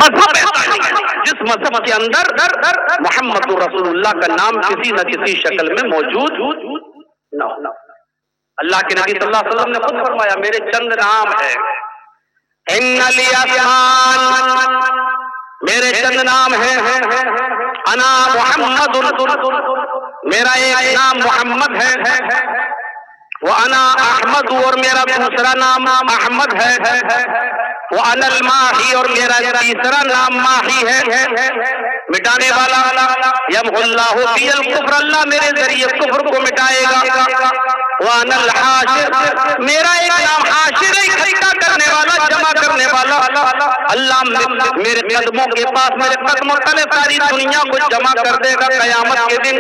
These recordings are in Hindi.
मजहब ऐसा नहीं जिस मजहब के अंदर मोहम्मद रसूलुल्लाह का नाम किसी न किसी शक्ल में मौजूद न हो। अल्लाह के नबी सल्लल्लाहु अलैहि वसल्लम ने खुद फरमाया, मेरे चंद नाम है, इन्नल अस्मान, मेरे चंद नाम है, अना मोहम्मद, मेरा एक नाम मोहम्मद है, वो अना अहमद, और मेरा दूसरा नाम अहमद है, वो अनल माही, और मेरा तीसरा नाम माही है, मिटाने वाला। यमहुल्लाहु बिल कुफ्र, अल्लाह मेरे जरिए कुफ्र को मिटाएगा। वो अनल हाशिर, मेरा एक नाम हाशिर है, इकट्ठा करने वाला, जमा करने वाला। अल्लाह मेरे कदमों के पास, मेरे कदमों तले सारी दुनिया को जमा कर देगा कयामत के दिन।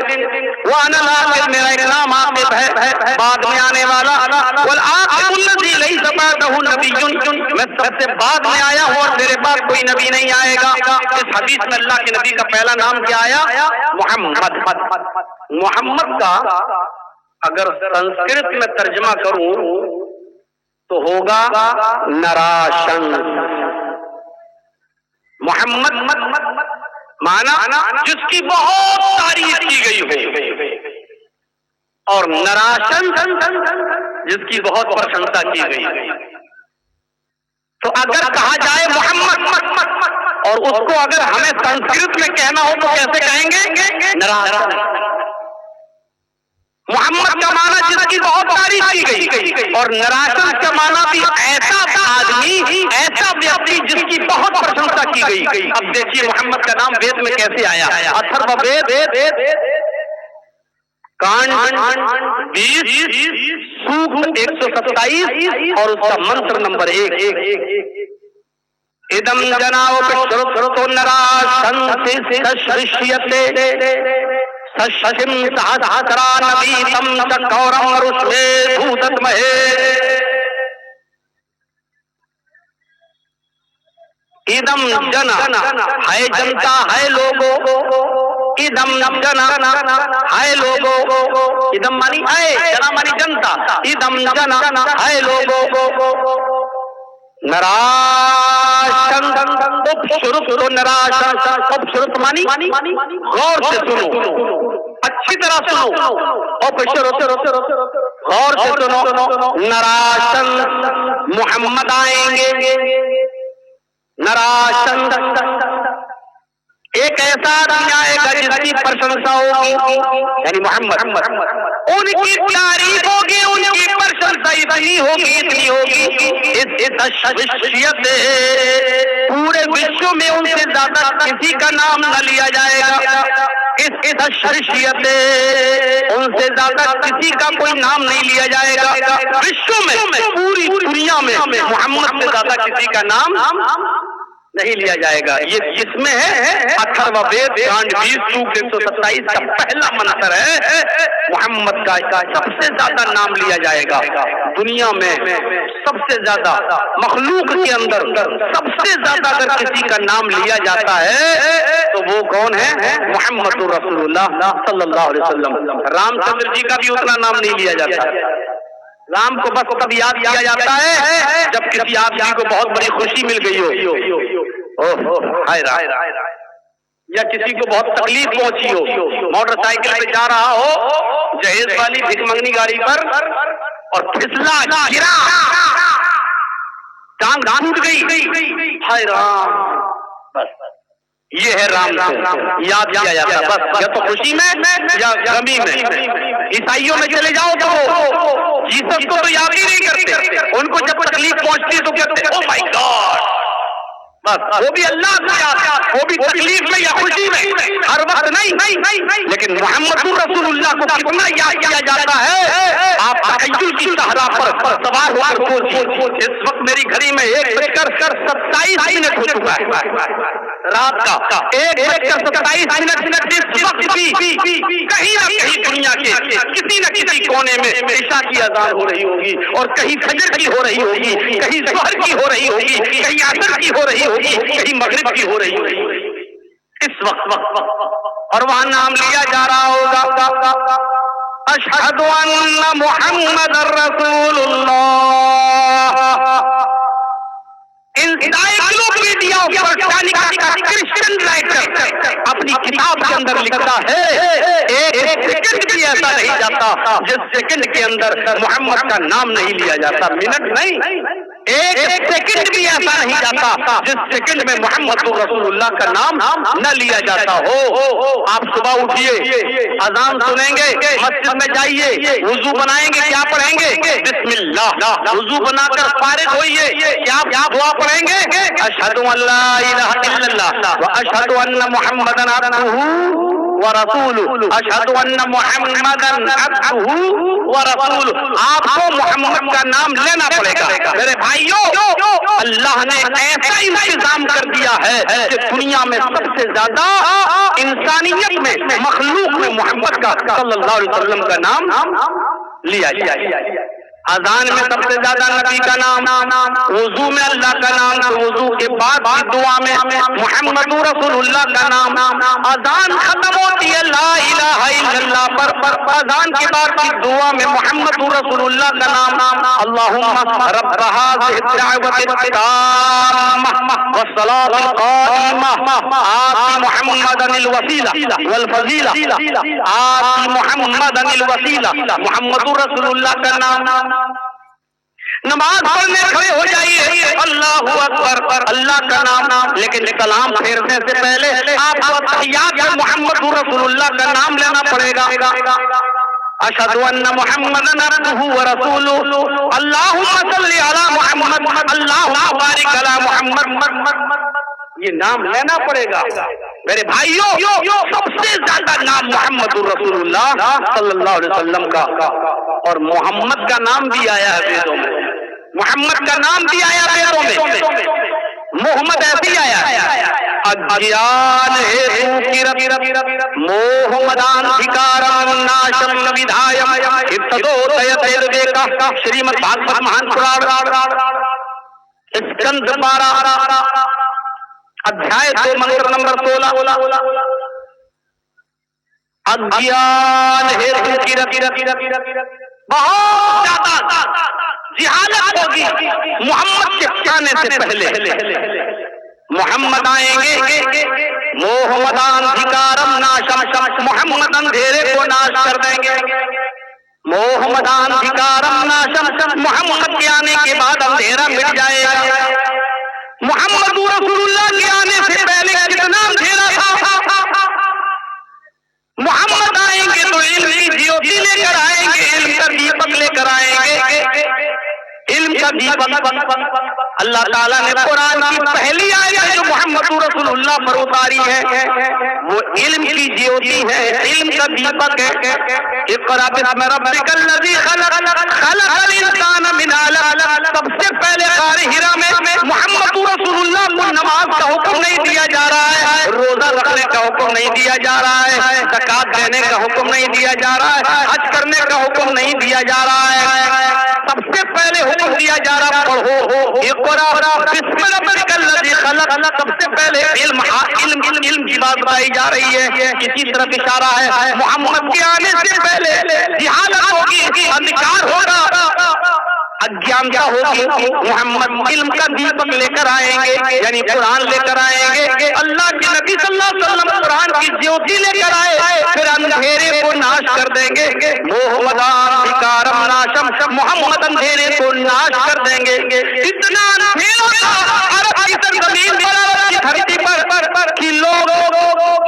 वो अनल आखिर, मेरा एक नाम आखिर है, बाद में आने वाला। वल आखिरुल्लज़ी लैसा बअदहु नबिय्युन, मैं सबसे बाद में आया हूँ और मेरे बाद कोई नबी नहीं आएगा। इस हदीस में अल्लाह के नबी का पहला नाम क्या आया? मोहम्मद। मोहम्मद का अगर संस्कृत में तर्जमा करूं तो होगा नराशन। मोहम्मद माना जिसकी बहुत तारीफ की गई हो, और नराशन जिसकी बहुत प्रशंसा की गई। तो अगर कहा जाए मोहम्मद और उसको अगर हमें संस्कृत में कहना हो तो कैसे कहेंगे? नराशन। मोहम्मद का माना जिसकी बहुत तारीफ की गई, और नराशन का माना भी ऐसा आदमी, ऐसा व्यक्ति जिसकी बहुत प्रशंसा की गई। अब देखिए मोहम्मद का नाम वेद में कैसे आया। अथर्ववेद कांड 20 सूक्त 127 और उसका मंत्र नंबर 1। इदम जनाओ नराशन सृष्यते सशिम सहस्रा नवीतम चक्रम रुष्मे भूतमहे। इदम जन है जनता, है लोगो, इदम जन है लोगो, इदम मानी है, जना मानी जनता, इदम जन है लोगो। नराशन उपश्रुत, तो नराशन उपश्रुत मानी गौर से सुनो, अच्छी तरह सुनो, उपश्रुत गौर से सुनो। नराशन मोहम्मद आएंगे। नराशन एक ऐसा आदमी आएगा जिसकी प्रशंसा होगी, यानी मोहम्मद, उनकी तारीफ होगी, उनकी प्रशंसा इतनी होगी पूरे विश्व में उनसे ज्यादा किसी का नाम न लिया जाएगा। इस शरीयत उनसे ज्यादा किसी का कोई नाम नहीं लिया जाएगा विश्व में, पूरी दुनिया में मोहम्मद से ज्यादा किसी का नाम नहीं लिया जाएगा। ये जिसमें है अथर्ववेद कांड 20 सूक्त 127 का पहला मंत्र है, मोहम्मद का सबसे ज्यादा नाम लिया जाएगा दुनिया में। सबसे ज्यादा मखलूक के अंदर सबसे ज्यादा अगर किसी का नाम लिया जाता है तो वो कौन है? मोहम्मद रसूलुल्लाह सल्लल्लाहु अलैहि वसल्लम। रामचंद्र जी का भी उतना नाम नहीं लिया जाता। राम को बस तब याद किया जाता है जब किसी आदमी को बहुत बड़ी खुशी मिल गई हो, हाय राम, या किसी को बहुत तकलीफ पहुंची हो, मोटरसाइकिल पे जा रहा हो जहेज वाली भिकमंगनी गाड़ी पर और फिसला, गिरा, टांग टूट गई, हाय राम, बस ये है राम को याद किया जाता है। बस या तो खुशी में या गमी में। ईसाइयों में चले जाओ तो जीसस को तो याद ही नहीं करते, उनको जब तकलीफ पहुंचती है तो कहते ओह माय गॉड, बस वो भी अल्लाह को याद, वो भी तकलीफ में या खुशी में, हर वक्त नहीं। लेकिन मोहम्मद रसूलुल्लाह को कितना याद किया जाता है। आप तखय्युल की सहरा पर सवार होकर सोचिए, इस वक्त मेरी घड़ी में 1:27 हो चुका है रात का, 1:27 इस वक्त भी कहीं ना कहीं दुनिया के किसी न किसी कोने में ईशा की अज़ान हो रही होगी, और कहीं फजर की हो रही होगी, कहीं ज़ोहर की हो रही होगी, कहीं असर की हो रही होगी, कहीं मगरिब की हो रही होगी इस वक्त, और वहां नाम लिया जा रहा होगा अशहदु अन्ना मुहम्मदर रसूलुल्लाह। इंसाइक्लोपीडिया ऑफ ब्रिटानिका का क्रिश्चियन राइटर अपनी किताब के अंदर लिखता है, एक सेकंड भी ऐसा नहीं जाता जिस सेकंड के अंदर मोहम्मद का नाम नहीं लिया जाता। मिनट नहीं, एक सेकंड भी ऐसा नहीं जाता जिस सेकंड में मोहम्मद रसूलुल्लाह का नाम न लिया जाता हो। आप सुबह उठिए, अजान सुनेंगे, मस्जिद में जाइए, वुजू बनाएंगे, क्या पढ़ेंगे? बिस्मिल्लाह। वुजू बनाकर फारिग होइए, क्या दुआ पढ़ेंगे? अशहदु अल्ला इलाहा इल्लल्लाह व अशहदु अन्ना मुहम्मदन अब्दुहु व रसूलुहु। अशहदु अन्ना मुहम्मदन अब्दुहु व रसूलुहु। आपको मोहम्मद का नाम लेना पड़ेगा। मेरे भाइयों, अल्लाह ने ऐसा इंतजाम कर दिया है कि दुनिया में सबसे ज्यादा इंसानियत में, मखलूक में मोहम्मद का सल्लल्लाहु अलैहि वसल्लम का नाम लिया जाए। अजान में सबसे ज्यादा नबी का नाम, वुजू में अल्लाह का नाम, तो वुजू के बाद दुआ में मोहम्मद रसूलुल्लाह का नाम। अजान खत्म होती है ला इलाहा इल्लल्लाह पर, अजान के बाद की दुआ में मोहम्मद रसूलुल्लाह का नाम। अल्लाहुम्मा रब्ब हाज़िहि दअवति ताम्मा वस्सलातुल क़ाइमा आति मुहम्मदनिल वसीला वल फज़ीला, आति मुहम्मदनिल वसीला, मोहम्मद रसूलुल्लाह का नाम। नमाज पढ़ने खड़े हो जाइए, अल्लाहु अकबर, अल्लाह का नाम। लेकिन सलाम फेरने से पहले आपको तहियात में मोहम्मद रसूलुल्लाह का नाम लेना पड़ेगा। अशहदु अन्ना मुहम्मदन अब्दुहु व रसूलुहु, अल्लाहुम्मा सल्लि अला मुहम्मद, अल्लाहुम्मा बारिक अला मुहम्मद। ये नाम लेना पड़ेगा। मेरे भाइयों, सबसे ज्यादा नाम मोहम्मद रसूलुल्लाह सल्लल्लाहु अलैहि वसल्लम का, और मोहम्मद का नाम भी आया है वेदों में। मोहम्मद का नाम भी आया वेदों में, मोहम्मद ऐसे ही आया है। अज्ञान हेतु किरत मोहम्मदान्धिकारं नाशं विधायं इत्तदोदयतेर्वेका। श्रीमद् भागवत महान पुराण स्कंद 12 अध्याय 2 मंत्र नंबर 16। अज्ञान हेतु किरत, बहुत ज्यादा जिहालत होगी मोहम्मद के आने से पहले। मोहम्मद आएंगे, मोहम्मदान्धिकारम नाशम, मोहम्मद अंधेरे को नाश कर देंगे। मोहम्मदान्धिकारम नाशम, मोहम्मद के आने के बाद अंधेरा मिट जाएगा। मोहम्मद रसूलुल्लाह के आने से पहले कितना अंधेरा था। मोहम्मद आएंगे तो इल्म की ज्योति लेकर आएंगे, इल्म का दीपक लेकर आएंगे। इल्म का दीपक अल्लाह ताला ने कुरान की पहली आयत जो मोहम्मद रसूलुल्लाह पर उतारी है, वो इल्म की ज्योति है, इल्म का दीपक है। इक़रा बिस्मि रब्बिकल लज़ी खलक़, खलक़ल इंसान मिन अलक़। सबसे पहले ग़ार हिरा में मोहम्मद रसूलुल्लाह को नमाज का हुक्म नहीं दिया जा रहा है, रोजा रखने का हुक्म नहीं दिया जा रहा है, ज़कात देने का हुक्म नहीं दिया जा रहा है, हज करने का हुक्म नहीं दिया जा रहा है। सबसे पहले हुक्म दिया जा रहा पढ़ो, इक़रा बिस्मि रब्बिकल लज़ी खलक़। सबसे पहले इल्म की बात बताई जा रही है। इसी तरफ इशारा है मोहम्मद के आने से पहले जिहालत होगी, अंधकार होगा, अज्ञानता होगी। मोहम्मद इल्म का दीपक लेकर आएंगे, यानी कुरान लेकर आएंगे। अल्लाह के नबी सल्लल्लाहु अलैहि वसल्लम कुरान की ज्योति लेकर आए, फिर अंधेरे को नाश कर देंगे। मोहम्मदान्धिकारम नाशम, मोहम्मद अंधेरे को नाश कर देंगे। इतना अंधेरा था अरब की सरजमीन पर, अरब की धरती पर कि लोग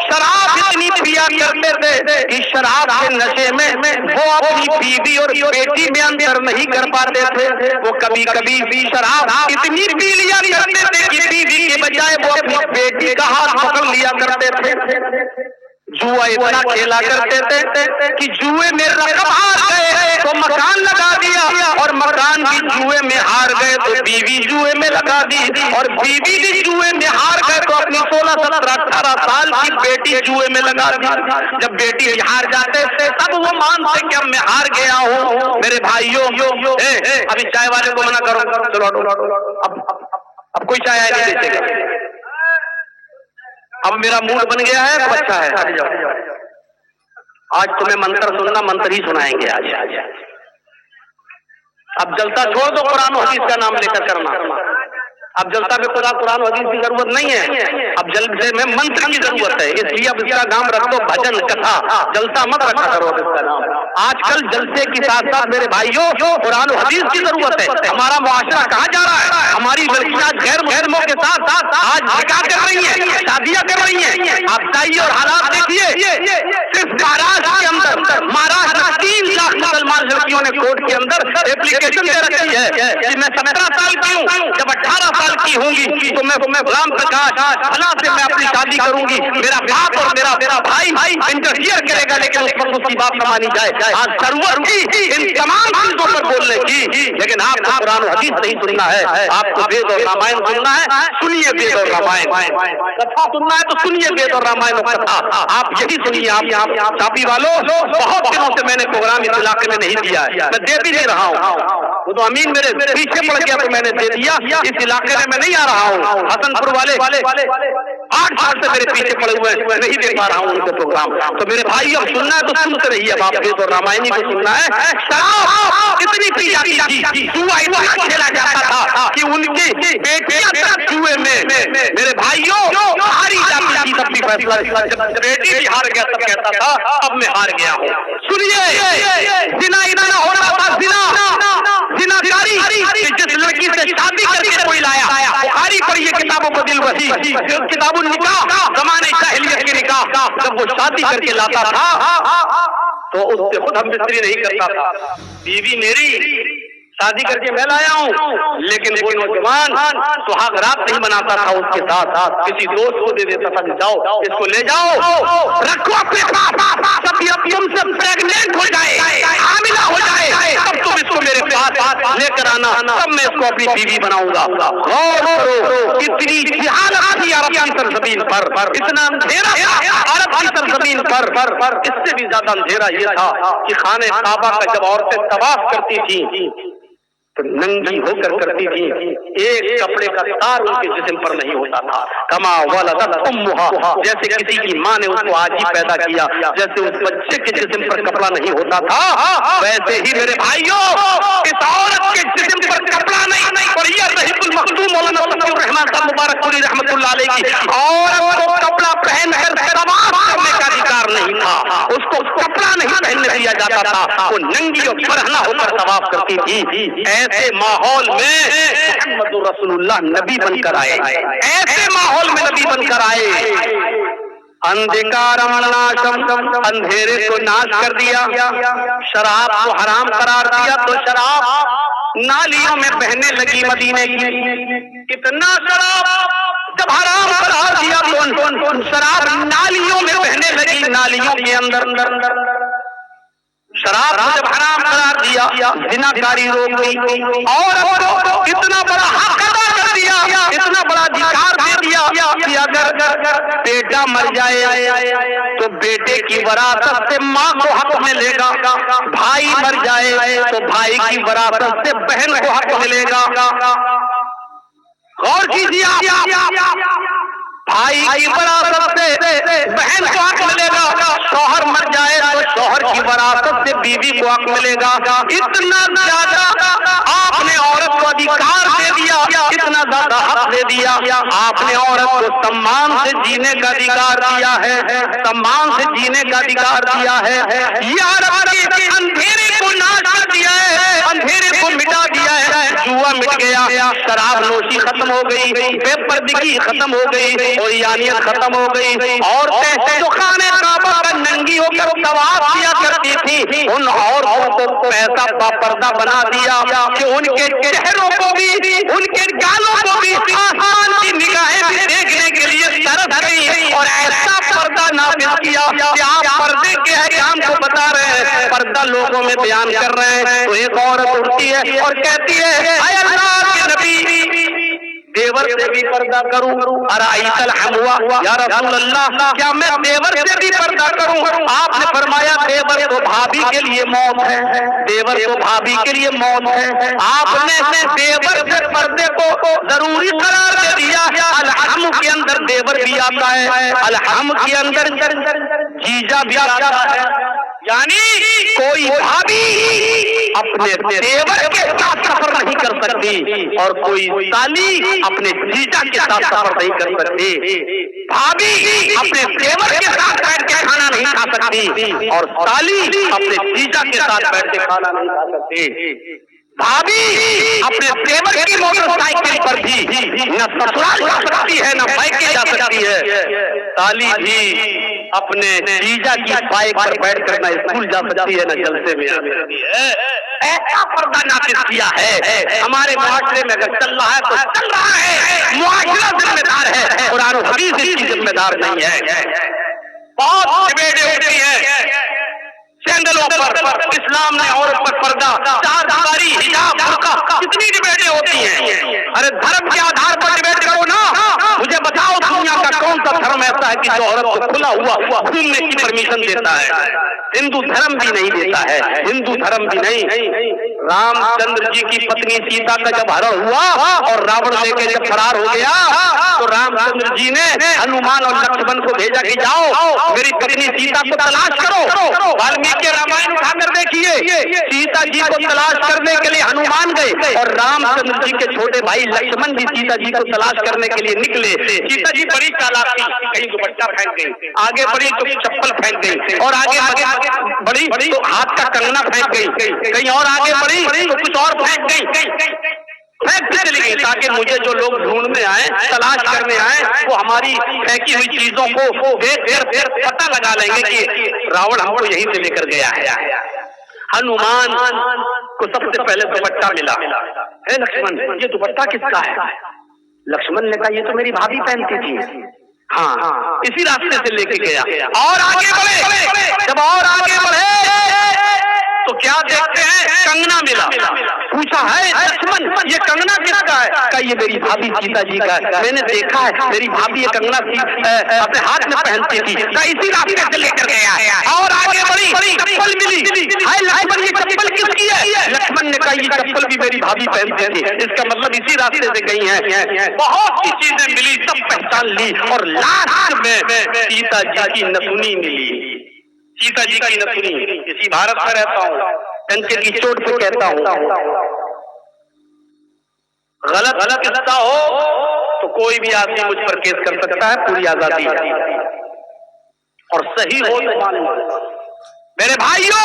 शराब इतनी पिया करते थे कि शराब के नशे में वो अपनी बीवी और बेटी में अंतर नहीं कर पाते थे। वो कभी कभी शराब इतनी पी लिया करते थे कि बीवी के बजाय वो अपनी बेटी का हाथ पकड़ लिया करते थे। जुआ इतना खेला करते थे कि जुए में रकम हार गए तो मकान लगा दिया, और मकान की जुए में हार गए तो बीवी जुए में लगा दी, और बीवी भी जुए में हार गए तो अपनी 16, 17, 18 साल की बेटी जुए में लगा दी। जब बेटी हार जाते थे तब वो मानते कि अब मैं हार गया हूँ। मेरे भाइयों, अभी चाय वाले को मना करो, चलो अब कोई चाय नहीं बेचेगा। अब मेरा मूड बन गया है, तो अच्छा है, हट जाओ। आज तुम्हें मंत्र सुनना, मंत्र ही सुनाएंगे आज। अब जलता छोड़ दो, कुरान और हदीस का नाम लेकर करना। अब जलसा में खुदा कुरान हदीस की जरूरत नहीं है, अब जलसे में मंत्र की जरूरत है। इसलिए अब इसका नाम रख दो भजन कथा, जलसा मत रखा करो इसका नाम। आजकल जलसे के साथ साथ मेरे भाइयों कुरान हदीस की जरूरत है। हमारा मुआशरा कहाँ जा रहा है? हमारी लड़कियां गैर मुहर्रमों के साथ साथ आज निकाह कर रही हैं, शादियां कर रही हैं। आप जाइए और हालात देखिए, सिर्फ महाराष्ट्र के अंदर, महाराष्ट्र में 3 लाख मुसलमान लड़कियों ने कोर्ट के अंदर एप्लीकेशन दे रखी है कि मैं 17 साल की हूँ, जब 18 साल की होंगी तो मैं राम प्रकाश भला से मैं अपनी शादी करूंगी। मेरा बाप और मेरा भाई इंटरफियर करेगा, लेकिन उस वक्त उसकी बात न मानी जाए। आज जरूरत थी इन तमाम चीजों पर बोलने की, लेकिन आपको कुरान हदीस नहीं सुनना है, आपको वेद और रामायण सुनना है। सुनिए वेद और रामायण, कथा सुनना है तो सुनिए वेद और रामायण और कथा। आप यही सुनिए। आप चापी वालों, बहुत दिनों से मैंने प्रोग्राम इस इलाके में नहीं दिया है, मैं दे भी नहीं रहा हूँ। वो तो अमीन मेरे पीछे पड़ गया तो मैंने दे दिया। इस इलाके में मैं नहीं आ रहा हूँ। हसनपुर वाले 8 साल से मेरे पीछे पड़े हुए हैं, मैं नहीं दे पा रहा हूँ उनके प्रोग्राम। तो मेरे भाई अब सुनना है तो सुनते रहिए। अब आप वेद और रामायणी को सुनना है। शराब कितनी पी जाती थी, जुआ इतना खेला जाता था कि उनकी बेटियां जुए में मेरे भाइयों हारी जाती थी। तब भी फैसला जब बेटी भी हार गया तब कहता था अब मैं हार गया हूँ। सुनिए, जिना इना हो रहा था, जिनाकारी जिस लड़की से शादी करके कोई लाया, बुखारी पढ़िए किताबों को दिल वही किताबुल निकाह, ज़माने जाहिलियत की निकाह, जब वो शादी करके लाता था तो उससे खुद हम मिस्त्री नहीं करता था। बीवी मेरी शादी करके मैं लाया हूँ, लेकिन वो नौजवान सुहाग रात नहीं मनाता था उसके साथ, किसी दोस्त को दे देता था, जाओ इसको ले जाओ रखो अपने पास, तब तुमसे प्रेग्नेंट हो जाए, हामिला हो जाए, तब तुम इसको मेरे पास लेकर आना, तब मैं इसको अपनी बीवी बनाऊंगा। और इतनी जहालत थी अरब की सरजमीन पर, इतना अंधेरा अरब की सरजमीन पर। इससे भी ज्यादा अंधेरा ये था कि खाने काबा का जब औरतें तवाफ करती थी तो नंगी होकर करती थी, एक कपड़े का तार उनके जिस्म पर नहीं होता था। कमा वलदत उम्मुहा, जैसे किसी की माँ ने उसको आज ही पैदा किया, जैसे उस बच्चे के जिस्म पर कपड़ा नहीं होता था, वैसे ही मेरे भाइयों इस औरत के जिस्म पर कपड़ा नहीं। और ये रहीबुल मखदूम मौलाना फजलुर रहमान साहब मुबारकपुरी रहमतुल्लाह अलैह की औरत को कपड़ा पहनकर तवाफ करने का अधिकार नहीं था, उसको कपड़ा नहीं पहनने दिया जाता था, वो नंगी और बरहना होकर तवाफ करती थी। ऐसे माहौल में मुहम्मदुर रसूलुल्लाह नबी बनकर आए, ऐसे माहौल में नबी बनकर आए। अंधकारम नाशम, अंधेरे को नाश कर दिया, शराब को हराम करार दिया तो शराब नालियों में बहने लगी मदीने की। कितना शराब जब हराम करार दिया तो शराब नालियों में बहने लगी, नालियों के अंदर शराब को जब हराम करार दिया, जिनाकारी रोक गई और इतना बड़ा हक अदा कर दिया, इतना बड़ा अधिकार दे दिया कि अगर बेटा मर जाए तो बेटे की वरासत से माँ को हक मिलेगा, भाई मर जाए तो भाई की वरासत से बहन को हक मिलेगा। गौर कीजिए आप, भाई की वरासत से बहन को हक मिलेगा, शौहर मर जाए तो शौहर की वरासत से बीवी को हक मिलेगा। इतना ज्यादा आपने औरत को अधिकार दे दिया, इतना ज्यादा हक दे दिया। आपने औरत को सम्मान से जीने का अधिकार दिया है, सम्मान से जीने का अधिकार दिया है। ये अंधेरे को नाश कर दिया है, अंधेरे को मिटा दिया है। जुआ मिट गया, शराब नोशी खत्म हो गई, बेपर्दगी खत्म हो गई, और यानियत खत्म हो गई। औरतें जो खाने काबा पर नंगी होकर तवाफ किया करती थी, उन औरतों को ऐसा बापर्दा बना दिया कि उनके चेहरों को भी, उनके गालों को भी आसमान की निगाहें देखने के लिए तरस गई। और ऐसा पर्दा नाफिज किया कि आप पर्दे के अहकाम को बता रहे हैं, पर्दा लोगों में बयान कर रहे हैं। तो एक औरत उठती है और कहती है, ऐ अल्लाह के नबी, देवर से भी पर्दा करूं? अराइतल हमुआ, या रसूल अल्लाह, क्या मैं देवर से भी पर्दा करूं? आपने फरमाया देवर तो भाभी के लिए मौत है, देवर तो भाभी के लिए मौत है। आपने देवर से पर्दे को जरूरी करार दे दिया। अलहम के अंदर देवर भी आता है, अलहम के अंदर जीजा भी आता है, यानी कोई भाभी अपने देवर के साथ सफर नहीं कर सकती और कोई साली अपने जीजा के साथ सफर नहीं कर सकती। भाभी अपने देवर के साथ बैठ के खाना नहीं खा सकती और साली अपने जीजा के साथ बैठ के खाना नहीं खा सकती। भाभी अपने देवर की मोटरसाइकिल पर भी न ससुराल जा सकती है, न मायके जा सकती है। साली भी अपने जीजा की बाइक पर बैठकर न स्कूल जा सकती है, न जलसे में जा सकती है। ऐसा पर्दा नाफिज किया है हमारे मुआशरे में। अगर चल रहा है तो चल रहा है, मुआशरा जिम्मेदार है, कुरान और हदीस इसकी जिम्मेदार नहीं है। बहुत डिबेटें होती है चैनलों पर, इस्लाम ने औरत पर पर्दा, चारदीवारी, हिजाब, बुर्का, कितनी डिबेटें होती हैं। अरे धर्म के आधार पर डिबेट करो ना। मुझे बताओ दुनिया का कौन सा धर्म ऐसा है कि जो औरत को खुला हुआ घूमने की परमिशन देता है? हिंदू धर्म भी नहीं देता है, हिंदू धर्म भी नहीं। रामचंद्र जी की पत्नी सीता का जब हरण हुआ और रावण लेके जब फरार हो गया तो रामचंद्र जी ने हनुमान और लक्ष्मण को भेजा कि जाओ मेरी पत्नी सीता को तलाश करो। वाल्मीकि रामायण उठाकर देखिए, सीता जी को तलाश करने के लिए हनुमान गए और रामचंद्र जी के छोटे भाई लक्ष्मण भी सीता जी को तलाश करने के लिए निकले। सीता जी बड़ी चालाक थी, कहीं दुपट्टा फेंक गई, आगे बढ़ी तो चप्पल फेंक गई, और आगे बड़ी तो हाथ का कंगना फेंक गई, कहीं और आगे बढ़ी तो कुछ और फेंक गई, फेंकती चली गई, ताकि मुझे जो लोग ढूंढने आए, तलाश करने आए, वो हमारी फेंकी हुई चीजों को देख कर पता लगा लेंगे कि रावण हमको यहीं से लेकर गया है। हनुमान को सबसे पहले दुपट्टा मिला। हे लक्ष्मण, ये दुपट्टा किसका है? लक्ष्मण ने कहा ये तो मेरी भाभी पहनती थी। हाँ, इसी रास्ते से लेके गया और आगे बढ़े। जब और आगे बढ़े तो क्या देखते हैं, कंगना मिला। पूछा है लक्ष्मण ये कंगना किसका है? कहा ये मेरी भाभी सीता जी का है, मैंने देखा है मेरी भाभी ये कंगना अपने हाथ में पहनती थी। कहा इसी रास्ते से लेकर गया और आगे बढ़ी, चप्पल मिली। हाय लक्ष्मण ये चप्पल किसकी है? लक्ष्मण ने कहा ये चप्पल भी मेरी भाभी पहनती थी, इसका मतलब इसी रास्ते से गई है। बहुत सी चीजें मिली, सब पहचान ली और लास्ट में सीता जी की नथुनी मिली। सीता जी की नथुनी। इसी भारत में रहता हूँ, टंके की चोट पे कहता हूँ, गलत किस्सा हो तो कोई भी आदमी मुझ पर केस कर सकता है, पूरी आजादी है, और सही हो तो मान लो। मेरे भाइयों,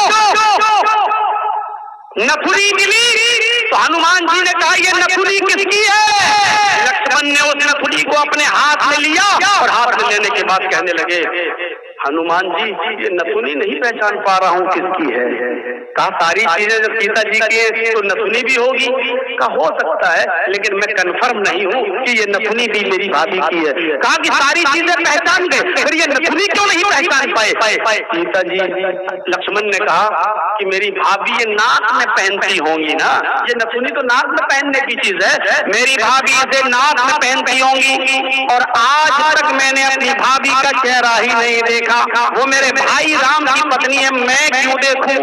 नथुनी मिली तो हनुमान जी ने कहा ये नथुनी किसकी है? लक्ष्मण ने उस नथुनी को अपने हाथ में लिया और हाथ में लेने के बाद कहने लगे हनुमान जी ये नथुनी नहीं पहचान पा रहा हूँ किसकी है। कहा सारी चीजें जब सीता जी की है तो नथुनी भी होगी। कहा हो सकता है लेकिन मैं कंफर्म नहीं हूँ कि ये नथुनी भी मेरी भाभी की है। कहा कि सारी चीजें पहचान गए, फिर ये नथुनी क्यों नहीं पहचान पाए? सीता जी, लक्ष्मण ने कहा कि मेरी भाभी ये नाक में पहनती होंगी ना, ये नथुनी तो नाक में पहनने की चीज है, मेरी भाभी इसे नाक में पहनती होंगी। और आज तक मैंने अपनी भाभी का चेहरा ही नहीं देखा। वो मेरे भाई राम की पत्नी है, मैं क्यों देखूं?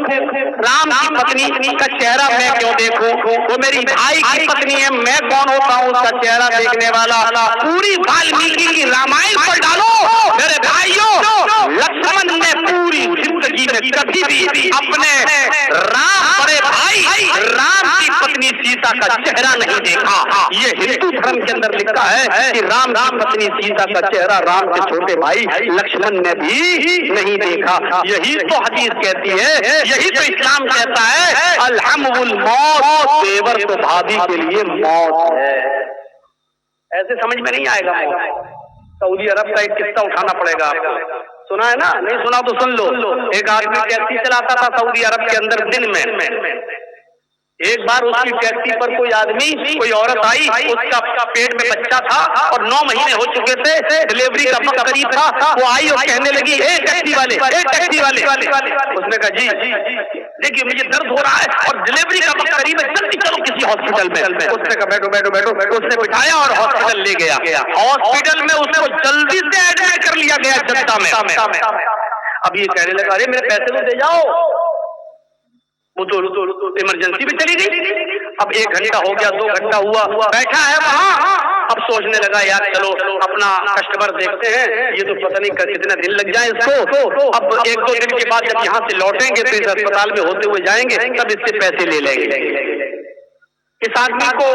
राम की पत्नी का चेहरा मैं क्यों देखूं? वो मेरी भाई की पत्नी है, मैं कौन होता हूँ उसका चेहरा देखने वाला? पूरी वाल्मीकि की रामायण पर डालो मेरे भाइयों। लक्ष्मण ने पूरी जिंदगी में कभी भी अपने बड़े भाई राम की पत्नी सीता का चेहरा नहीं देखा। ये हिंदू धर्म के अंदर लिखा है कि राम की पत्नी सीता का चेहरा राम के छोटे भाई लक्ष्मण ने भी नहीं देखा। यही तो हदीस कहती है, यही तो इस्लाम कहता है अलहमुल मौत, देवर तो भाभी के लिए मौत है। ऐसे समझ में नहीं आएगा। सऊदी अरब का एक किस्सा उठाना पड़ेगा आपको। सुना है ना? नहीं सुना तो सुन लो। एक आदमी टैक्सी चलाता था सऊदी अरब के अंदर दिन में। एक बार उसकी टैक्सी पर कोई आदमी, कोई औरत आई, उसका पेट में बच्चा था और 9 महीने हो चुके थे, डिलीवरी का वक्त करीब था। वो आई और कहने लगी ए टैक्सी वाले। उसने कहा जी देखिए मुझे दर्द हो रहा है और डिलीवरी का वक्त करीब है, जल्दी चलो किसी हॉस्पिटल में। उसने कहा बैठो। उसने बिठाया और हॉस्पिटल ले गया। हॉस्पिटल में उसको जल्दी से एडमिट कर लिया गया जद्दा में। अब ये कहने लगा अरे मेरे पैसे तो दे जाओ। वो तो इमरजेंसी में चली गई। अब 1 घंटा हो गया, 2 घंटा हुआ, बैठा है वहां अब सोचने लगा यार चलो अपना कस्टमर देखते हैं, ये तो पता नहीं कितने दिन लग जाए इसको, अब 1-2 दिन के बाद जब यहाँ से लौटेंगे तो इस अस्पताल में होते हुए जाएंगे, तब इससे पैसे ले लेंगे। इस आदमी को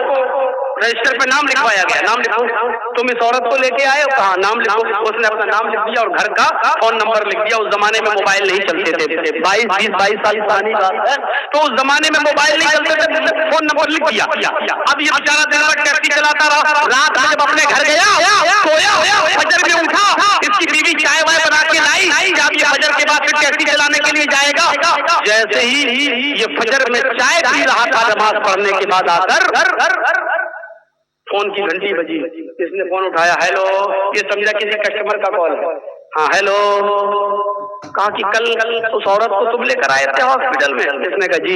रजिस्टर पे नाम लिखवाया गया, नाम लिखो, तुम इस औरत को लेके आए हो, कहा नाम लिखो। उसने अपना नाम लिख दिया और घर का फोन नंबर लिख दिया। उस जमाने में मोबाइल नहीं चलते थे, 22 साल पुरानी बात है, तो उस जमाने में मोबाइल नहीं चलते थे, फोन नंबर लिख दिया। अब ये बेचारा दिन भर टैक्सी चलाता रहा, रात में जब अपने घर गया, सोया, फजर में उठा, इसकी बीवी चाय वाय बना के लाई, जब ये फजर के बाद फिर टैक्सी चलाने के लिए जाएगा, जैसे ही ये फजर में चाय पी रहा था नमाज पढ़ने के बाद आकर फोन की घंटी बजी, इसने फोन उठाया, हेलो, ये समझा किसी कस्टमर का कॉल है। हाँ हेलो, कहा कि कल उस औरत को तुम लेकर आए थे हॉस्पिटल में? इसने कहा जी।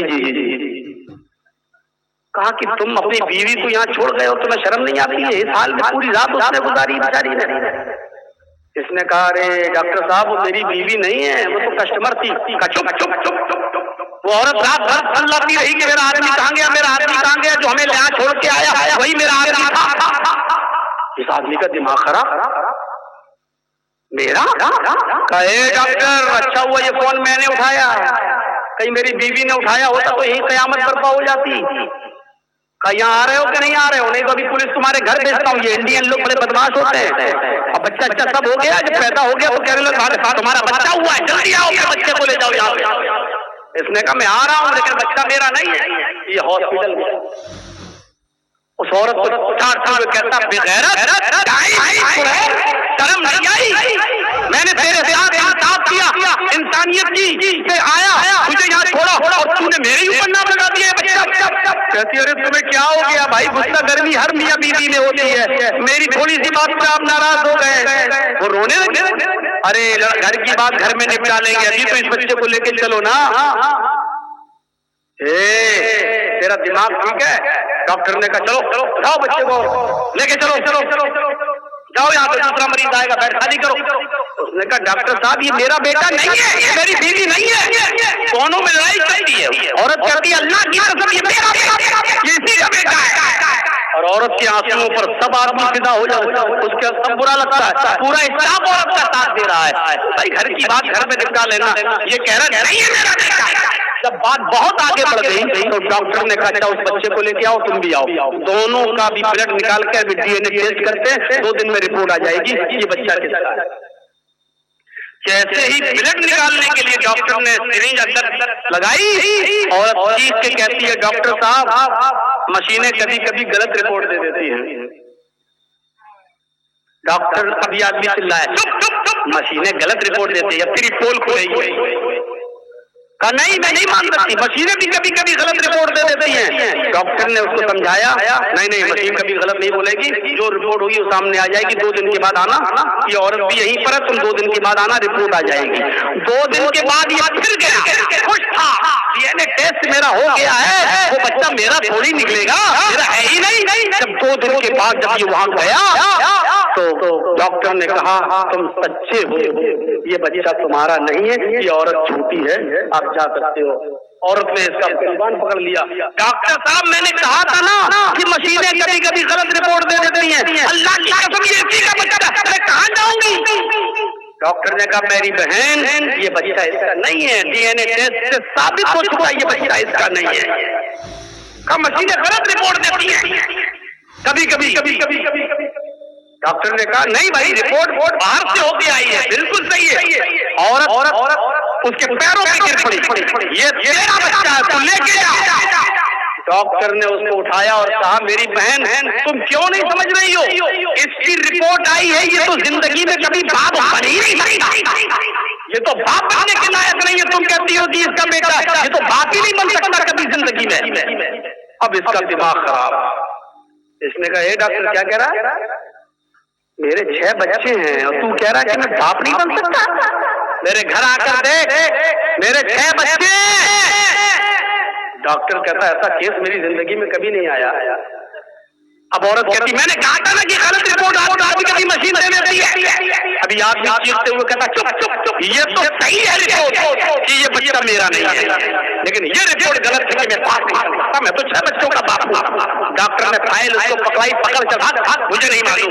कहा कि तुम अपनी बीवी को यहाँ छोड़ गए हो, तुम्हें शर्म नहीं आती है? इस हाल में पूरी रात उसने गुजारी बेचारी ने। इसने कहा अरे डॉक्टर साहब वो मेरी बीवी नहीं है, वो तो कस्टमर थी। चुप। वो औरत रात भर चिल्लाती रही कि मेरा आदमी कहाँ गया, मेरा आदमी कहाँ गया, जो हमें यहाँ छोड़ के आया वही मेरा आदमी था। इस आदमी का दिमाग खराब, मेरा कहे डॉक्टर अच्छा हुआ ये फोन मैंने उठाया, कहीं मेरी बीवी ने उठाया होता तो यही कयामत बर्पा हो जाती। कहा यहाँ आ रहे हो कि नहीं आ रहे हो? नहीं तो अभी पुलिस तुम्हारे घर भेजता हूँ। ये इंडियन लोग बड़े बदमाश होते हैं। अब बच्चा सब हो गया, जब पैदा हो गया वो कह रहे लोग तुम्हारा बच्चा हुआ है, जल्दी आओ बच्चे को ले जाओ यहाँ। इसने कहा मैं आ रहा हूँ लेकिन बच्चा मेरा नहीं है। ये हॉस्पिटल में उस औरत को चाटते हुए कहता बेगैरत, शर्म नहीं आई? मैंने तेरे साथ इंसाफ किया, इंसानियत की से आया, तुझे यहाँ छोड़ा और तूने मेरे ऊपर नाम लगा दिया बच्चा। कहती अरे तुम्हें क्या हो गया भाई? गुस्सा गर्मी हर मियाँ बीवी में होती है, मेरी थोड़ी सी बात पे आप नाराज हो गए। वो रोने लगे, अरे घर की बात घर में निपटा लेंगे, अभी तो इस बच्चे को लेके चलो ना। तेरा दिमाग ठीक है? डॉक्टर ने कहा चलो उठाओ बच्चे को लेके चलो जाओ, यहाँ पे दूसरा मरीज आएगा, बेड खाली करो। उसने कहा डॉक्टर साहब ये मेरा बेटा नहीं है, ये मेरी बीवी नहीं है। दोनों में लड़ाई चलती है। औरत कहती है अल्लाह की कसम ये मेरा बेटा, ये इसी का बेटा है। और औरत के आंसुओं पर सब आदमी फिदा हो जाता है, उसका सब बुरा लगता है, पूरा स्टाफ औरत का साथ दे रहा है। भाई घर की बात घर में निपटा लेना। ये कह रहा नहीं है मेरा बेटा। जब बात बहुत आगे बढ़ गई तो डॉक्टर ने कहा अच्छा उस बच्चे को लेके आओ, तुम भी आओ, दोनों का भी ब्लड निकाल कर DNA टेस्ट करते हैं, 2 दिन में रिपोर्ट आ जाएगी ये बच्चा किसका है। जैसे ही ब्लड निकालने के लिए डॉक्टर ने सिरिंज अंदर लगाई और चीज के कहती है डॉक्टर साहब मशीनें कभी कभी गलत रिपोर्ट दे देती हैं। डॉक्टर अभी आदमी चिल्लाया चुप, मशीनें गलत रिपोर्ट देती है, फिर पोल खुलेगी। कहा नहीं मैं नहीं मान सकती, मशीनें भी कभी कभी गलत रिपोर्ट दे देती हैं। डॉक्टर ने उसको समझाया नहीं मशीन कभी गलत नहीं बोलेगी, जो रिपोर्ट होगी वो सामने आ जाएगी, 2 दिन के बाद आना। ये औरत भी यहीं पर है, तुम 2 दिन के बाद आना, रिपोर्ट आ जाएगी। 2 दिन के बाद ये फिर गया, खुश था, DNA टेस्ट मेरा हो गया है, वो बच्चा मेरा थोड़ी निकलेगा, मेरा है ही नहीं। जब 2 दिन के बाद जब ये वहां गया तो डॉक्टर ने कहा तुम सच्चे हो, ये बच्चा तुम्हारा नहीं है, ये औरत झूठी है, आप जा सकते हो। औरत ने इसका जुबान पकड़ लिया। डॉक्टर साहब मैंने कहा था ना कि मशीनें कभी कभी गलत रिपोर्ट दे देती हैं, अल्लाह की कसम ये इसी का बच्चा, मैं कहाँ जाऊंगी? डॉक्टर ने कहा मेरी बहन ये बच्चा इसका नहीं है, DNA टेस्ट से साबित हो चुका ये बच्चा इसका नहीं है। कहा मशीनें गलत रिपोर्ट देती हैं कभी कभी। डॉक्टर ने कहा नहीं भाई रिपोर्ट बाहर से होके आई है, बिल्कुल सही है। औरत उसके पैरों पे गिर पड़ी, ये तेरा बच्चा है, तू लेके जा। डॉक्टर ने उसको उठाया और कहा मेरी बहन तुम क्यों नहीं समझ रही हो, इसकी रिपोर्ट आई है, ये तो जिंदगी में कभी बाप बन ही नहीं सकता, ये तो बाप बनने के लायक नहीं है। तुम कहती हो कि इसका बेटा, ये तो बाप ही नहीं बन सकता कभी जिंदगी में। अब इसका दिमाग खराब। इसने कहा डॉक्टर क्या कह रहा है? मेरे 6 बच्चे हैं और तू कह रहा है कि मैं बाप नहीं बन सकता? मेरे घर आकर देख, मेरे 6 बच्चे। डॉक्टर कहता है ऐसा केस मेरी जिंदगी में कभी नहीं आया। अब औरत कहती मैंने कहा था ना कि गलत रिपोर्ट आदमी कभी मशीन दे देती है। अभी आदमी चीखते हुए कहता चुप, ये तो सही है रिपोर्ट कि ये बच्चा मेरा नहीं है, लेकिन ये रिपोर्ट गलत है कि मैं बाप नहीं सकता, मैं तो 6 बच्चों का बाप हूं। डॉक्टर ने फाइल उसको पकड़ाई, पकड़ कर भाग, मुझे नहीं मालूम।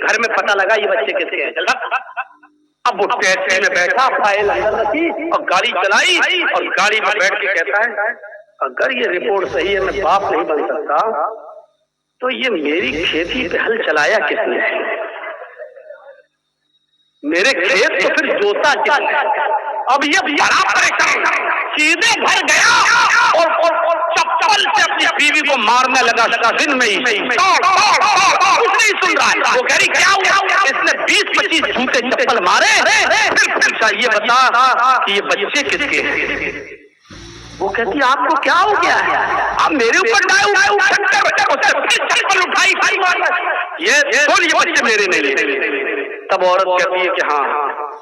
घर में पता लगा ये बच्चे किसके हैं। चल अब वो टैक्सी में बैठा, फाइल अंदर रखी और गाड़ी चलाई, और गाड़ी में बैठ के कहता है अगर ये रिपोर्ट सही है, मैं बाप नहीं बन सकता, तो ये मेरी खेती पे हल चलाया किसने, मेरे खेत तो फिर जोता किसने। अब ये बड़ा परेशान, सीधे घर गया और चप्पल से अपनी बीवी को मारने लगा दिन में ही। कुछ नहीं सुन रहा है, वो कह रही क्या हुआ, इसने 20-25 जूते चप्पल मारे। फिर पूछा ये बता कि ये बच्चे किसके हैं। वो कहती आपको क्या हो गया है, आप मेरे ऊपर चप्पल उठाई, ये बच्चे मेरे नहीं। तब औरत कहती है कि हाँ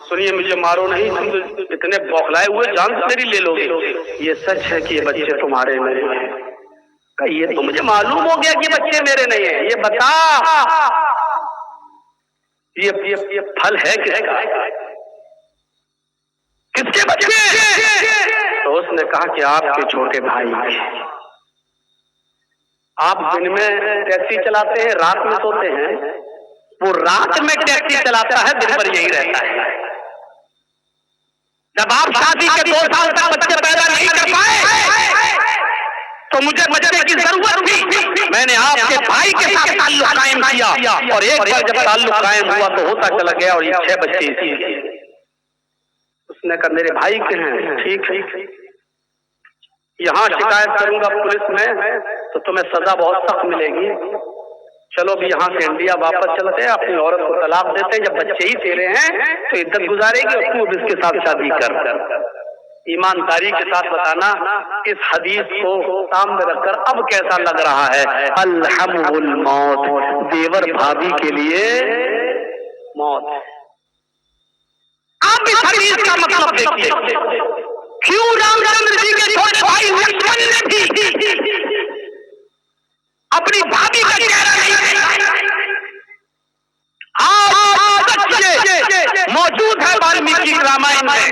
सुनिए, मुझे मारो नहीं, तुम तो इतने बौखलाए हुए जान मेरी ले लोगे। ये सच है कि ये बच्चे तुम्हारे नहीं है। ये तो मुझे मालूम हो गया कि बच्चे मेरे नहीं है, ये बता ये फल है किसका, किसके बच्चे। तो उसने कहा कि आपके छोटे भाई। आप दिन में टैक्सी चलाते हैं, रात में सोते हैं, वो रात में टैक्सी चलाता है, दिन भर यही रहता है। जब आप शादी के 2 साल तक बच्चे पैदा नहीं कर पाए तो मुझे बच्चे की जरूरत थी, मैंने आपके भाई के साथ ताल्लुक कायम किया, और एक बार जब ताल्लुक कायम हुआ तो होता चला गया, और ये 6 बच्चे इसी। उसने कहा मेरे भाई के हैं, ठीक है, यहाँ शिकायत करूंगा पुलिस में तो तुम्हें सजा बहुत सख्त मिलेगी, चलो भी यहाँ से इंडिया वापस चलते हैं, अपनी औरत को तलाक देते हैं, जब बच्चे ही तेरे हैं तो इद्दत गुजारेगी और तू इसके साथ शादी कर। ईमानदारी के साथ बताना, इस हदीस को सामने रखकर अब कैसा लग रहा है। अलहमुल मौत, देवर भाभी के लिए मौत। आप इस हदीस का मतलब देखिए, क्यों रामचंद्र जी के छोटे भाई लक्ष्मण ने भी अपनी भाभी का चेहरा नहीं मौजूद है वाल्मीकि रामायण में।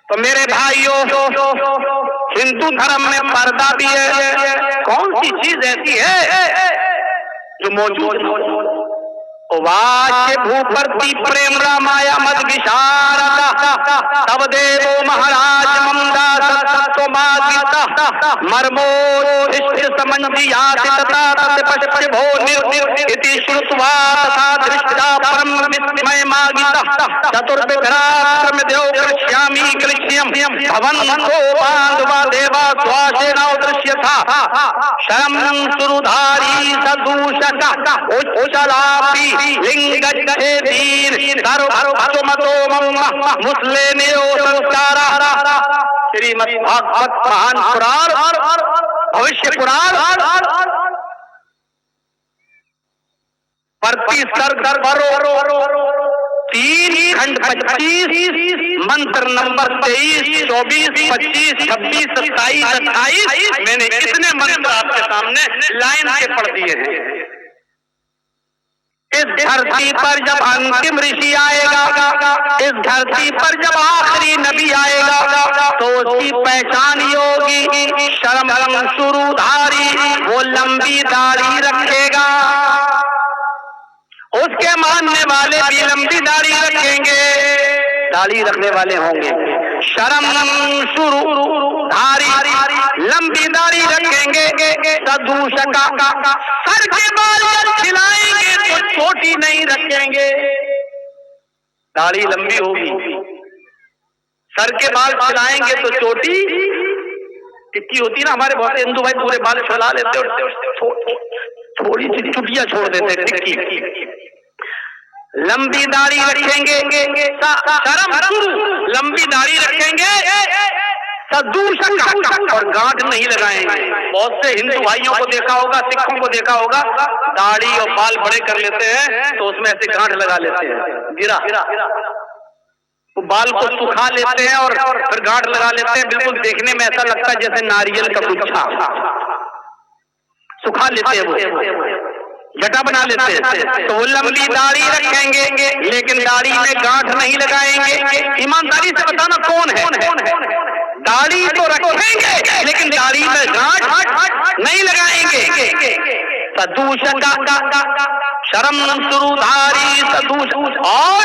तो मेरे भाइयों, हिंदू धर्म में पर्दा भी है, कौन सी चीज ऐसी है जो मौजूद वाच्य भूपति प्रेम रामाया मद विशारदा तब देवो महाराज ममदास मर्मो समंजियाति तथा तत्पश्य भो इति श्रुत्वा तथा दृष्टा परम विस्मय मागिता चतुर्विघ्रात्रम देव कृष्यामि कृष्यम भवन्तो बांधवा देवा स्वासेना दृश्यथा शरम सुरुधारी सदूषक उच्चलापि लिंगच्छेदीन सर्वमतो मुस्लिमेयो संस्कारा। श्रीमद्भागवत महान पुराण, भविष्य पुराण, प्रति सर्ग 3 खंड 25, मंत्र नंबर 23, 24, 25, 26, 27, 28। मैंने इतने मंत्र आपके सामने लाइन से पढ़ दिए हैं। इस धरती पर जब अंतिम ऋषि आएगा, इस धरती पर जब आखिरी नबी आएगा तो उसकी पहचान होगी शर्म सुरुधारी, वो लंबी दाढ़ी रखेगा। उसके मानने वाले भी लंबी दाढ़ी रखेंगे, दाढ़ी रखने वाले होंगे। शर्म सुरुधारी, लंबी दाढ़ी रखेंगे। सदूषका, सर के बाल खिलाएंगे तो छोटी नहीं रखेंगे, दाढ़ी लंबी होगी। सर के बाल खिलाएंगे तो चोटी टिक्की होती ना, हमारे बहुत हिंदू भाई पूरे बाल फैला लेते और थोड़ी सी चुटियां छोड़ देते टिक्की। लंबी दाढ़ी रखेंगे, लंबी दाढ़ी रखेंगे। सदूषक, और गांठ नहीं लगाएंगे। बहुत से हिंदू भाइयों को देखा होगा, सिखों को देखा होगा, दाढ़ी और बाल बड़े कर लेते हैं तो उसमें ऐसे गांठ लगा लेते हैं, गिरा तो बाल को सुखा लेते हैं और फिर गांठ लगा लेते हैं। बिल्कुल देखने में ऐसा लगता है जैसे नारियल का गुच्छा। सुखा लेते हैं, वो जटा बना लेते हैं। तो वो लंबी दाढ़ी रखेंगे लेकिन दाढ़ी में गांठ नहीं लगाएंगे। ईमानदारी से बताना कौन है? दाढ़ी तो रखेंगे लेकिन दाढ़ी में गांठ नहीं लगाएंगे। सदूषका शर्म सुरुधारी सदूष, और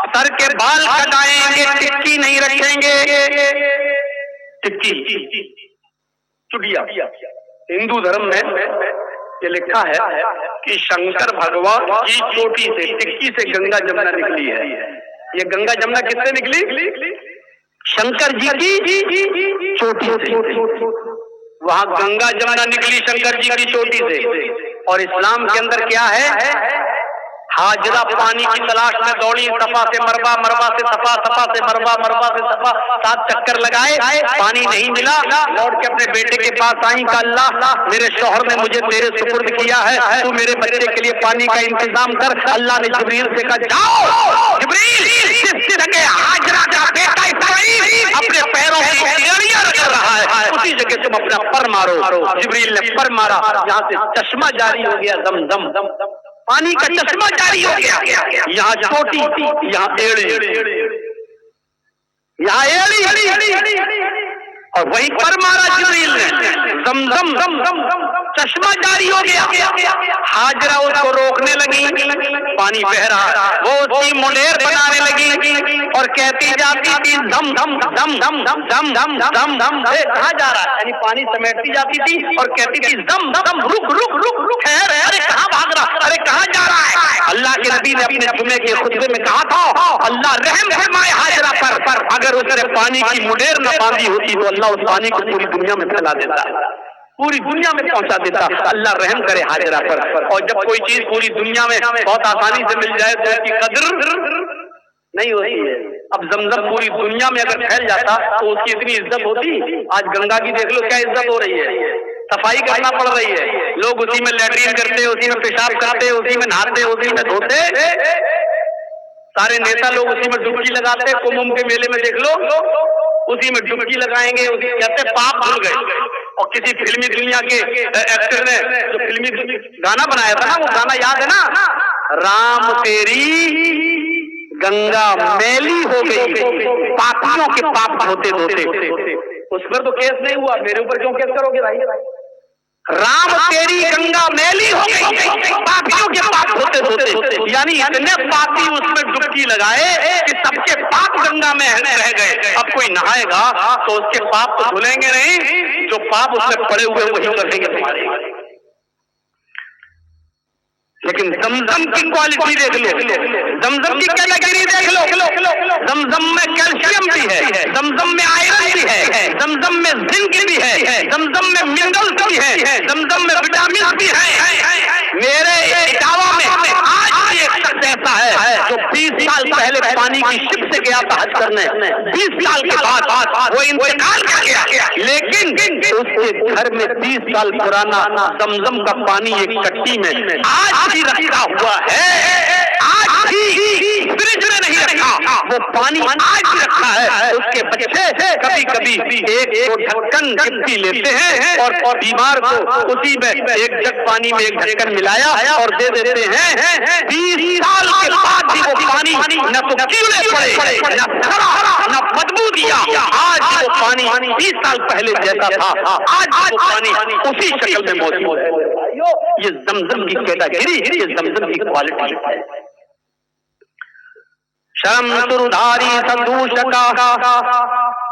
सर के बाल कटाएंगे, टिक्की नहीं रखेंगे। टिक्की चुटिया, हिंदू धर्म में ये लिखा है कि शंकर भगवान की चोटी से, टिक्की से गंगा जमुना निकली है। ये गंगा जमुना किससे निकली? शंकर जी की चोटी से। वहां गंगा जमुना निकली शंकर जी की चोटी से। और इस्लाम के अंदर क्या है? हाजरा पानी की तलाश में दौड़ी, सफा से मरवा, मरवा से सफा, सफा से मरवा, मरवा से सफा, 7 चक्कर लगाए, पानी नहीं मिला। लौट के अपने बेटे के पास आई का अल्लाह मेरे शौहर ने मुझे तेरे सुपुर्द किया है, तू मेरे बच्चे के लिए पानी का इंतजाम कर। अल्लाह ने जिब्रील से कहा जाओ जिब्रील, जिस जगह हाजरा का बेटा इस्माईल अपने पैरों की एड़ियां रगड़ रहा है उसी जगह तुम अपना पर मारो। जिब्रील ने पर मारा, यहाँ से चश्मा जारी हो गया, दम दम पानी का चश्मा जारी हो गया। यहाँ चोटी, यहाँ एड़ी, यहाँ एड़ी, और वहीं पर मारा जिब्रील ने, दम चश्मा जारी हो गया। हाजरा उसको रोकने लगी, पानी बह रहा, वो उसकी मुंडेर बनाने लगी और कहती जाती थी धम धम धम धम धम धम धम धम धम, कहाँ जा रहा है? यानी पानी समेटती जाती थी और कहती थी दम दम, रुक रुक रुक रुक, ठहर, अरे कहाँ भाग रहा, अरे कहाँ जा रहा है? अल्लाह के नबी ने अपने जुमे के खुतबे में कहा था, अल्लाह रहम फरमाए हाजरा पर, अगर उसने पानी की मुंडेर न बांधी होती तो अल्लाह उस पानी को पूरी दुनिया में फैला देता, पूरी दुनिया में पहुंचा देता। अल्लाह रहम करे हाजरा पर। और जब कोई चीज पूरी दुनिया में बहुत आसानी से मिल जाए तो उसकी कदर नहीं होती है। अब जमजम पूरी दुनिया में अगर फैल जाता तो उसकी इतनी इज्जत होती। आज गंगा की देख लो क्या इज्जत हो रही है, सफाई करना पड़ रही है, लोग उसी में लैट्रिन करते, उसी में पेशाब करते, उसी में नहाते, उसी में धोते, सारे नेता लोग उसी में डुबकी लगाते। कुंभ के मेले में देख लो, उसी में डुबकी लगाएंगे, उसी कहते पाप धुल गए। और किसी फिल्मी दुनिया के एक्टर ने जो फिल्मी गाना बनाया था ना, वो गाना याद है ना, राम तेरी गंगा मैली हो गई, पापियों के पाप धोते धोते। उस पर तो केस नहीं हुआ, मेरे ऊपर क्यों केस करोगे भाई? राम तेरी गंगा मैली हो गई, पापियों के पाप धोते धोते। यानी इतने पापी उसमें डुबकी लगाए कि सबके पाप गंगा में रह गए। अब कोई नहाएगा तो उसके पाप तो धुलेंगे नहीं, जो पाप उसमें पड़े हुए वही करेंगे तुम्हारे। लेकिन जमजम की क्वालिटी देख लो, जमजम की कैटेगरी देख लो, जमजम में कैल्शियम भी है, जमजम में आयरन भी है, जमजम में जिंक भी है, जमजम में मिनरल्स भी है, जमजम में विटामिन भी है। मेरे इटावा में आज एक शख्स ऐसा है जो 20 साल पहले पानी की शिप से गया था हज करने, 20 साल के बाद वो इंतकाल कर गया, लेकिन उसके घर में 30 साल पुराना जमजम का पानी एक चट्टी में आज भी रखा हुआ है, आज भी फ्रिज में नहीं रखा, वो पानी आज भी रखा है। उसके बच्चे कभी कभी एक ढक्कन गिफ्टी लेते हैं और बीमार को उसी में एक जग पानी में एक ढक्कन मिलाया और दे देते हैं। 20 साल के बाद भी वो पानी न तो कीड़े पड़े, न खरा, न बदबू दिया। आज वो पानी 20 साल पहले जैसा था, आज वो पानी उसी शक्ल में मौजूद है। ये जमजम की कैटेगरी, ये जमजम की क्वालिटी है। शर्म सुरुधारी संदूषका